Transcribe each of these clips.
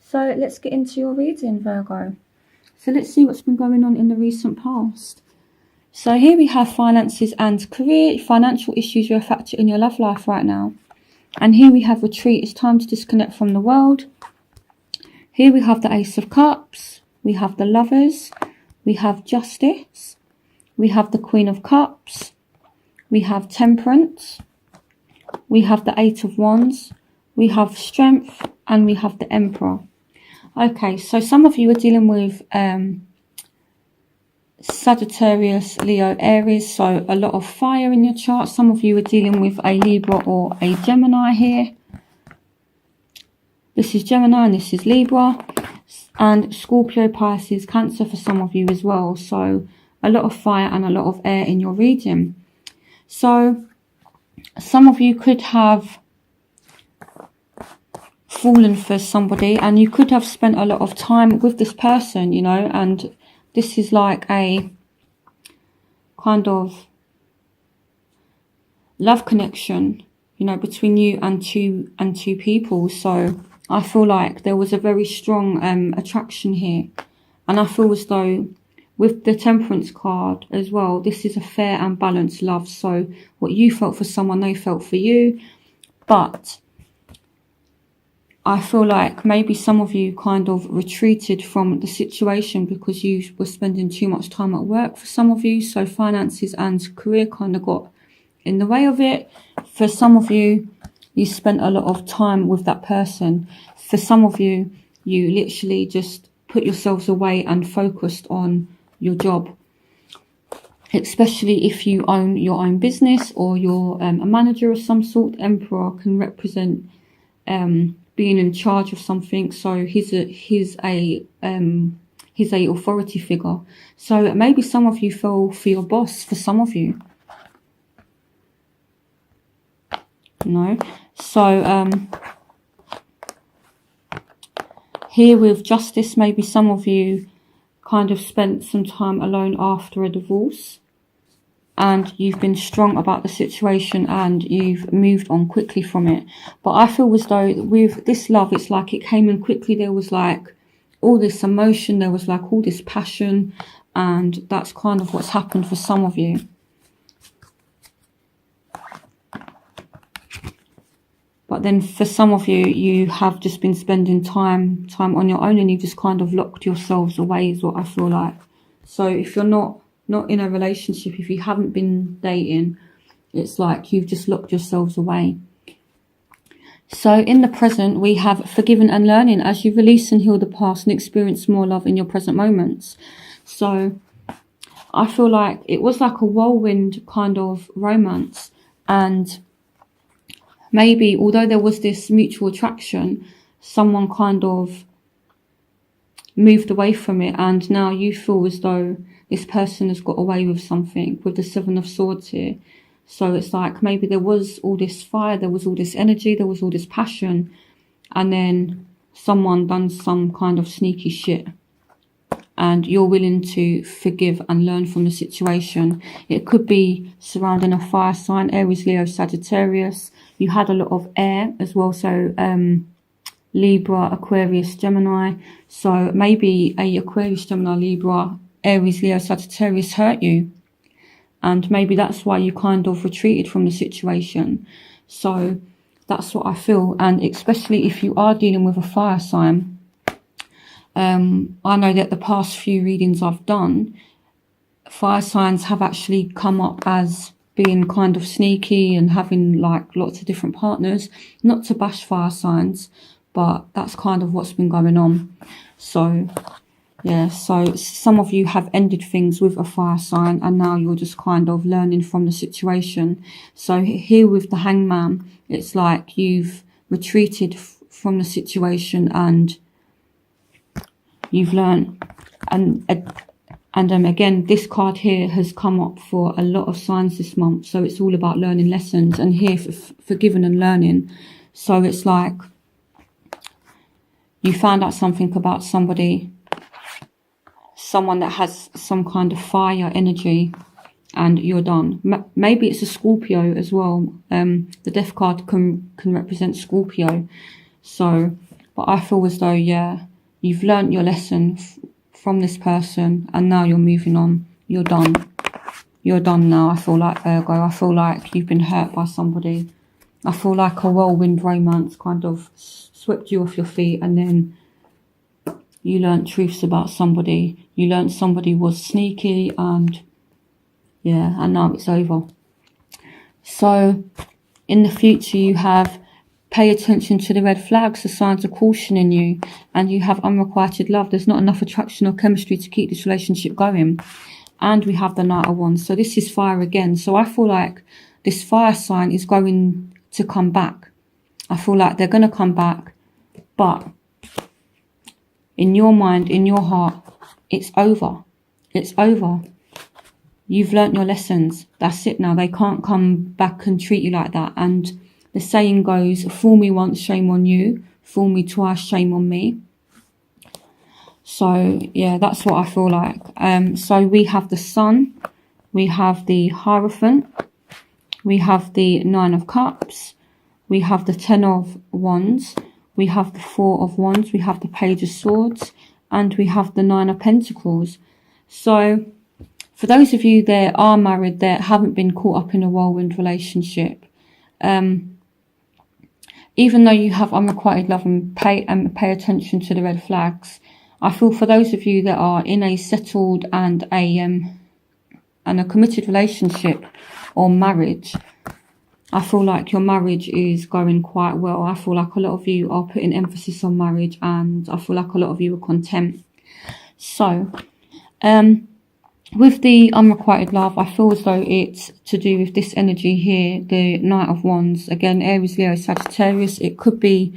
So let's get into your reading, Virgo. So let's see what's been going on in the recent past. So here we have finances and career. Financial issues are a factor in your love life right now. And here we have retreat. It's time to disconnect from the world. Here we have the Ace of Cups. We have the Lovers. We have Justice. We have the Queen of Cups. We have Temperance. We have the Eight of Wands. We have Strength. And we have the Emperor. Okay, so some of you are dealing with Sagittarius, Leo, Aries, so a lot of fire in your chart. Some of you are dealing with a Libra or a Gemini here. This is Gemini and this is Libra. And Scorpio, Pisces, Cancer for some of you as well. So a lot of fire and a lot of air in your region. So some of you could have fallen for somebody and you could have spent a lot of time with this person, you know, and this is like a kind of love connection, you know, between you and two people. So I feel like there was a very strong attraction here. And I feel as though with the Temperance card as well, this is a fair and balanced love. So what you felt for someone, they felt for you. But I feel like maybe some of you kind of retreated from the situation because you were spending too much time at work for some of you. So finances and career kind of got in the way of it. For some of you, you spent a lot of time with that person. For some of you, you literally just put yourselves away and focused on your job. Especially if you own your own business or you're a manager of some sort. Emperor can represent being in charge of something, so he's a authority figure. So maybe some of you fell for your boss. For some of you, no. So here with Justice, maybe some of you kind of spent some time alone after a divorce. And you've been strong about the situation and you've moved on quickly from it. But I feel as though with this love, it's like it came in quickly. There was like all this emotion. There was like all this passion. And that's kind of what's happened for some of you. But then for some of you, you have just been spending time on your own and you've just kind of locked yourselves away is what I feel like. So if you're not in a relationship, if you haven't been dating, it's like you've just locked yourselves away. So in the present, we have forgiven and learning as you release and heal the past and experience more love in your present moments. So I feel like it was like a whirlwind kind of romance. And maybe although there was this mutual attraction, someone kind of moved away from it. And now you feel as though this person has got away with something with the Seven of Swords here. So it's like maybe there was all this fire, there was all this energy, there was all this passion. And then someone done some kind of sneaky shit. And you're willing to forgive and learn from the situation. It could be surrounding a fire sign, Aries, Leo, Sagittarius. You had a lot of air as well. So Libra, Aquarius, Gemini. So maybe a Aquarius, Gemini, Libra, Aries, Leo, Sagittarius hurt you. And maybe that's why you kind of retreated from the situation. So that's what I feel. And especially if you are dealing with a fire sign, I know that the past few readings I've done, fire signs have actually come up as being kind of sneaky and having like lots of different partners. Not to bash fire signs, but that's kind of what's been going on. So yeah, so some of you have ended things with a fire sign and now you're just kind of learning from the situation. So here with the Hangman, it's like you've retreated from the situation and you've learned. And again, this card here has come up for a lot of signs this month. So it's all about learning lessons, and here for forgiving and learning. So it's like you found out something about somebody, someone that has some kind of fire energy, and you're done. Maybe it's a Scorpio as well. The death card can represent Scorpio. So But I feel as though, yeah, you've learnt your lesson from this person, and now you're moving on. You're done. You're done now, I feel like, Virgo. I feel like you've been hurt by somebody. I feel like a whirlwind romance kind of swept you off your feet, and then you learnt truths about somebody. You learnt somebody was sneaky, and yeah, and now it's over. So in the future, you have pay attention to the red flags, the signs of caution in you, and you have unrequited love. There's not enough attraction or chemistry to keep this relationship going. And we have the Knight of Wands. So this is fire again. So I feel like this fire sign is going to come back. I feel like they're going to come back. But in your mind, in your heart, it's over. It's over. You've learnt your lessons. That's it now. They can't come back and treat you like that. And the saying goes, fool me once, shame on you. Fool me twice, shame on me. So, yeah, that's what I feel like. So we have the Sun. We have the Hierophant. We have the Nine of Cups. We have the Ten of Wands. We have the Four of Wands. We have the Page of Swords. And we have the Nine of Pentacles. So for those of you that are married, that haven't been caught up in a whirlwind relationship, even though you have unrequited love and pay attention to the red flags, I feel for those of you that are in a settled and a committed relationship or marriage, I feel like your marriage is going quite well. I feel like a lot of you are putting emphasis on marriage, and I feel like a lot of you are content. So, with the unrequited love, I feel as though it's to do with this energy here, the Knight of Wands. Again, Aries, Leo, Sagittarius. It could be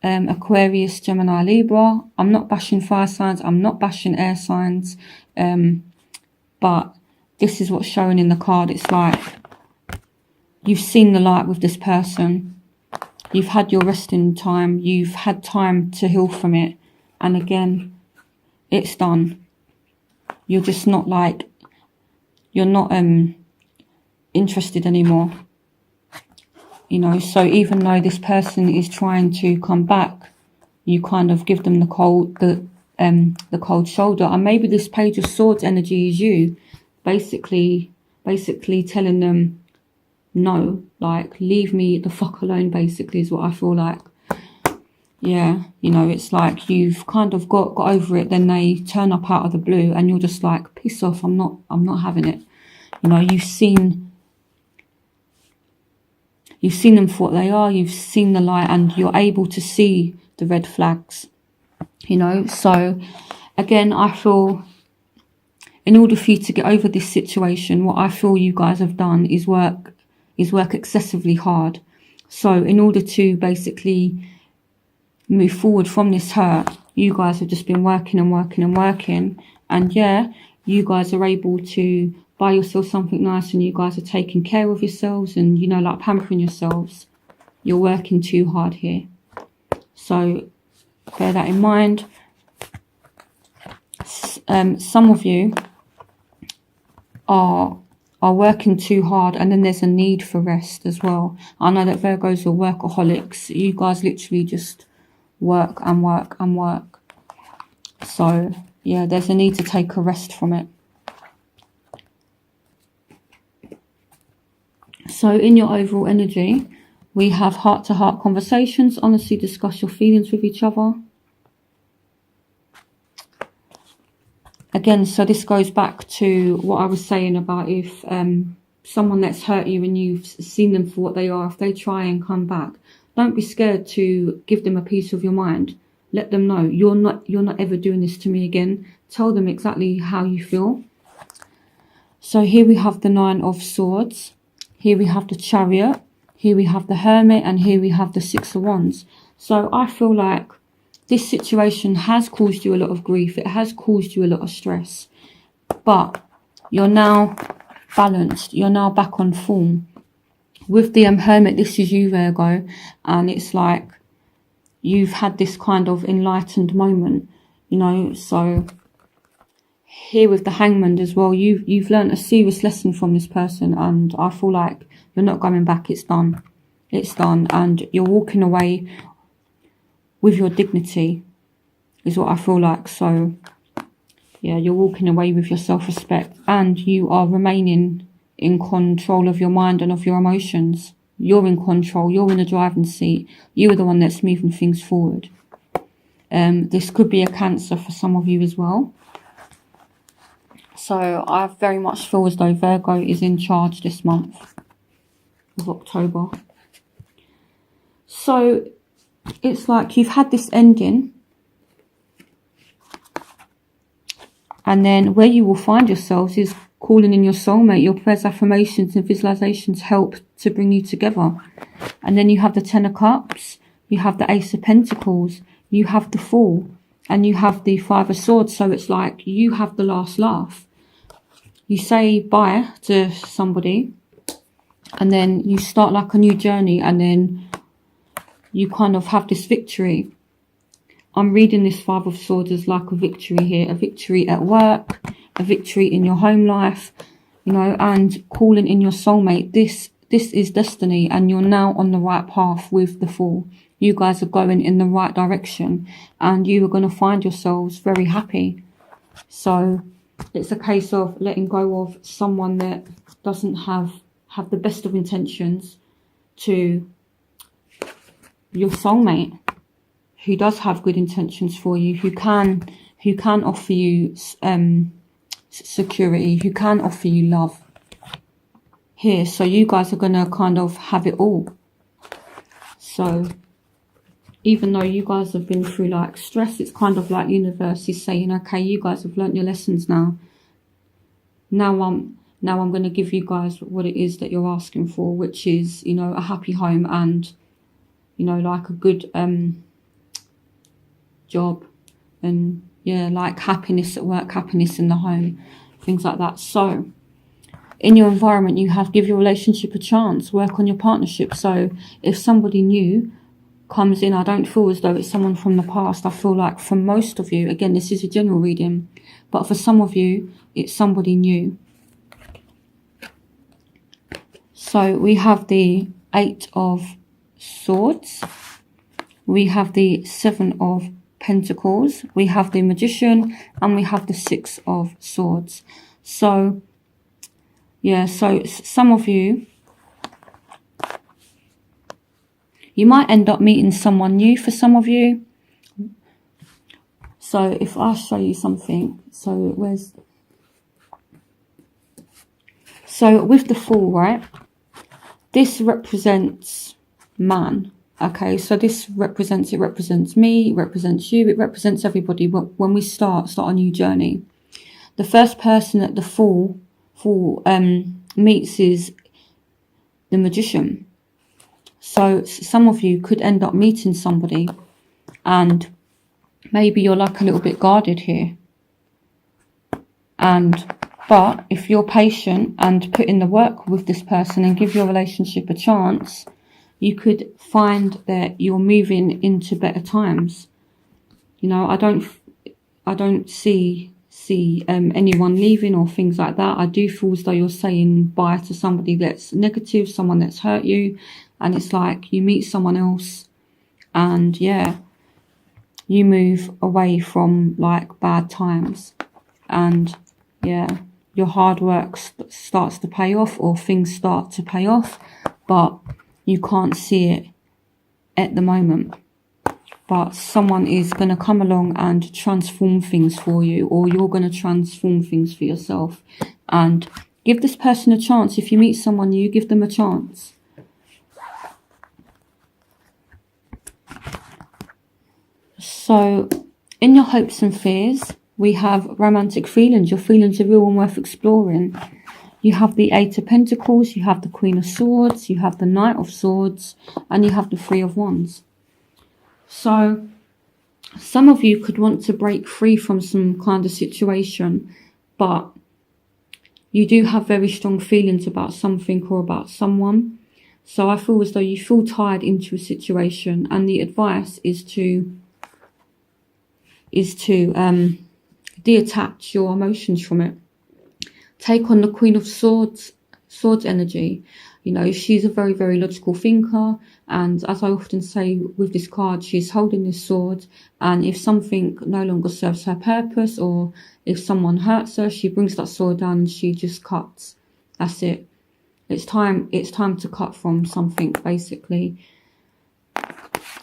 Aquarius, Gemini, Libra. I'm not bashing fire signs. I'm not bashing air signs. But this is what's showing in the card. It's like you've seen the light with this person. You've had your resting time. You've had time to heal from it. And again, it's done. You're just not like, you're not interested anymore. You know, so even though this person is trying to come back, you kind of give them the cold shoulder. And maybe this Page of Swords energy is you basically telling them, no, like, leave me the fuck alone, basically, is what I feel like. Yeah, you know, it's like you've kind of got over it, then they turn up out of the blue and you're just like, piss off, I'm not having it. You know, you've seen them for what they are, you've seen the light, and you're able to see the red flags. You know, so again, I feel in order for you to get over this situation, what I feel you guys have done is work excessively hard. So in order to basically move forward from this hurt, you guys have just been working and working and working. And yeah, you guys are able to buy yourself something nice, and you guys are taking care of yourselves and, you know, like pampering yourselves. You're working too hard here. So bear that in mind. Some of you are working too hard, and then there's a need for rest as well. I know that Virgos are workaholics. You guys literally just work and work and work. So yeah, there's a need to take a rest from it. So in your overall energy, we have heart-to-heart conversations. Honestly discuss your feelings with each other. Again, so this goes back to what I was saying about if someone that's hurt you and you've seen them for what they are, if they try and come back, don't be scared to give them a piece of your mind. Let them know, you're not ever doing this to me again. Tell them exactly how you feel. So here we have the Nine of Swords. Here we have the Chariot. Here we have the Hermit. And here we have the Six of Wands. So I feel like this situation has caused you a lot of grief. It has caused you a lot of stress. But you're now balanced. You're now back on form. With the Hermit, this is you, Virgo. And it's like you've had this kind of enlightened moment, you know. So here with the Hangman as well, you've learned a serious lesson from this person, and I feel like you're not going back. It's done. It's done, and you're walking away with your dignity, is what I feel like. So yeah, you're walking away with your self-respect, and you are remaining in control of your mind and of your emotions. You're in control. You're in the driving seat. You are the one that's moving things forward. This could be a Cancer for some of you as well. So I very much feel as though Virgo is in charge this month of October. So it's like you've had this ending, and then where you will find yourselves is calling in your soulmate. Your prayers, affirmations and visualizations help to bring you together. And then you have the Ten of Cups, you have the Ace of Pentacles, you have the Fool, and you have the Five of Swords. So it's like you have the last laugh. You say bye to somebody, and then you start like a new journey, and then you kind of have this victory. I'm reading this Five of Swords as like a victory here, a victory at work, a victory in your home life, you know, and calling in your soulmate. This is destiny, and you're now on the right path with the Fool. You guys are going in the right direction, and you are going to find yourselves very happy. So it's a case of letting go of someone that doesn't have the best of intentions, to your soulmate who does have good intentions for you, who can offer you security, who can offer you love here. So you guys are going to kind of have it all. So even though you guys have been through like stress, it's kind of like universe is saying, okay, you guys have learnt your lessons now. Now I'm going to give you guys what it is that you're asking for, which is, you know, a happy home and, you know, like a good job, and yeah, like happiness at work, happiness in the home, things like that. So in your environment, you have give your relationship a chance, work on your partnership. So if somebody new comes in, I don't feel as though it's someone from the past. I feel like for most of you, again, this is a general reading, but for some of you, it's somebody new. So we have the Eight of Swords, we have the Seven of Pentacles, we have the Magician, and we have the Six of Swords. So yeah, so some of you, you might end up meeting someone new for some of you. So if I show you something, so with the Fool, right, this represents man. Okay, so this represents me, it represents you, it represents everybody. But when we start a new journey, the first person that the Fool meets is the Magician. So some of you could end up meeting somebody, and maybe you're like a little bit guarded here. But if you're patient and put in the work with this person and give your relationship a chance, you could find that you're moving into better times. You know, I don't see anyone leaving or things like that. I do feel as though you're saying bye to somebody that's negative, someone that's hurt you, and it's like you meet someone else, and yeah, you move away from like bad times, and yeah, your hard work starts to pay off, or things start to pay off, but you can't see it at the moment. But someone is going to come along and transform things for you, or you're going to transform things for yourself. And give this person a chance. If you meet someone new, give them a chance. So in your hopes and fears, we have romantic feelings. Your feelings are real and worth exploring. You have the Eight of Pentacles, you have the Queen of Swords, you have the Knight of Swords, and you have the Three of Wands. So some of you could want to break free from some kind of situation, but you do have very strong feelings about something or about someone. So I feel as though you feel tied into a situation, and the advice is to detach your emotions from it. Take on the Queen of Swords energy. You know, she's a very, very logical thinker. And as I often say with this card, she's holding this sword. And if something no longer serves her purpose, or if someone hurts her, she brings that sword down and she just cuts. That's it. It's time to cut from something, basically.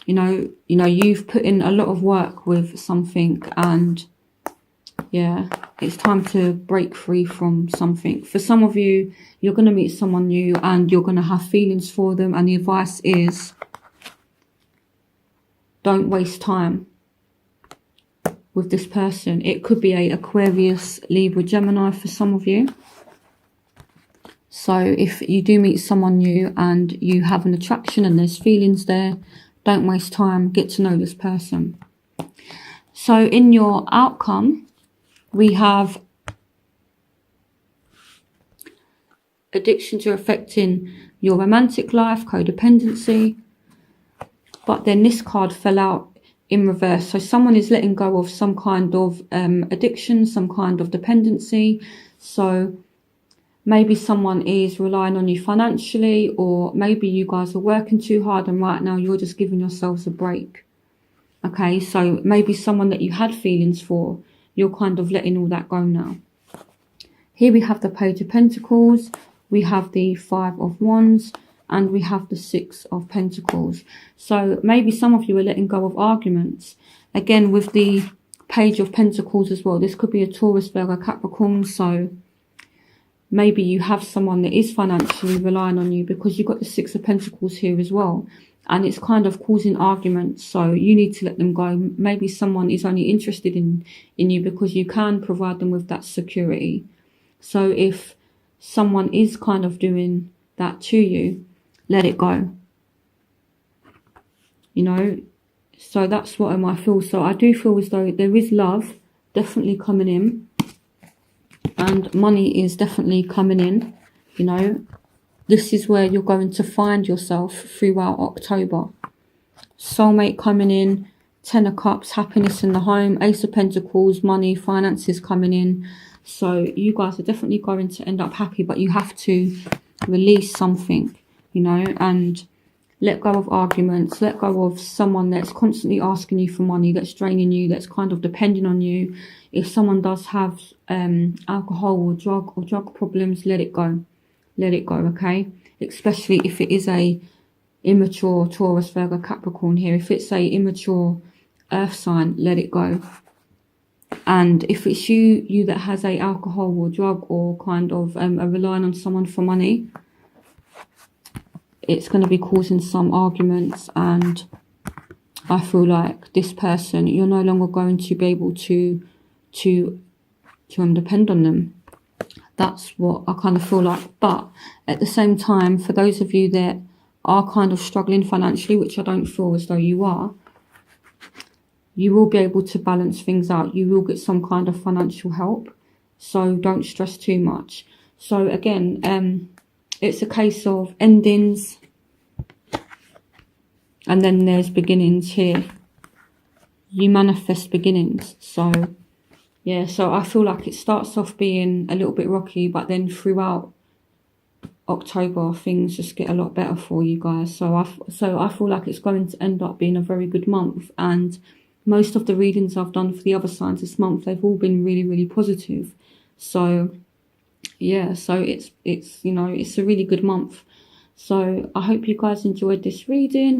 You know, you've put in a lot of work with something, and yeah, it's time to break free from something. For some of you, you're going to meet someone new and you're going to have feelings for them. And the advice is, don't waste time with this person. It could be a Aquarius, Libra, Gemini for some of you. So if you do meet someone new and you have an attraction and there's feelings there, don't waste time. Get to know this person. So in your outcome, we have addictions are affecting your romantic life, codependency. But then this card fell out in reverse. So someone is letting go of some kind of addiction, some kind of dependency. So maybe someone is relying on you financially, or maybe you guys are working too hard and right now you're just giving yourselves a break. Okay, so maybe someone that you had feelings for, you're kind of letting all that go now. Here we have the Page of Pentacles, we have the Five of Wands, and we have the Six of Pentacles. So maybe some of you are letting go of arguments. Again, with the Page of Pentacles as well, this could be a Taurus, Virgo, Capricorn. So maybe you have someone that is financially relying on you, because you've got the Six of Pentacles here as well. And it's kind of causing arguments. So you need to let them go. Maybe someone is only interested in you because you can provide them with that security. So if someone is kind of doing that to you, let it go. You know, so that's what I feel. So I do feel as though there is love definitely coming in. And money is definitely coming in. You know, this is where you're going to find yourself throughout October. Soulmate coming in, Ten of Cups, happiness in the home, Ace of Pentacles, money, finances coming in. So you guys are definitely going to end up happy, but you have to release something, you know, and let go of arguments, let go of someone that's constantly asking you for money, that's draining you, that's kind of depending on you. If someone does have alcohol or drug problems, let it go. Let it go, okay? Especially if it is a immature Taurus, Virgo, Capricorn here. If it's a immature earth sign, let it go. And if it's you that has a alcohol or drug or kind of are relying on someone for money, it's going to be causing some arguments. And I feel like this person, you're no longer going to be able to depend on them. That's what I kind of feel like. But at the same time, for those of you that are kind of struggling financially, which I don't feel as though you are, you will be able to balance things out. You will get some kind of financial help. So don't stress too much. So again, it's a case of endings. And then there's beginnings here. You manifest beginnings. So yeah, so I feel like it starts off being a little bit rocky, but then throughout October, things just get a lot better for you guys. So I feel like it's going to end up being a very good month. And most of the readings I've done for the other signs this month, they've all been really, really positive. So yeah, so it's you know, it's a really good month. So I hope you guys enjoyed this reading.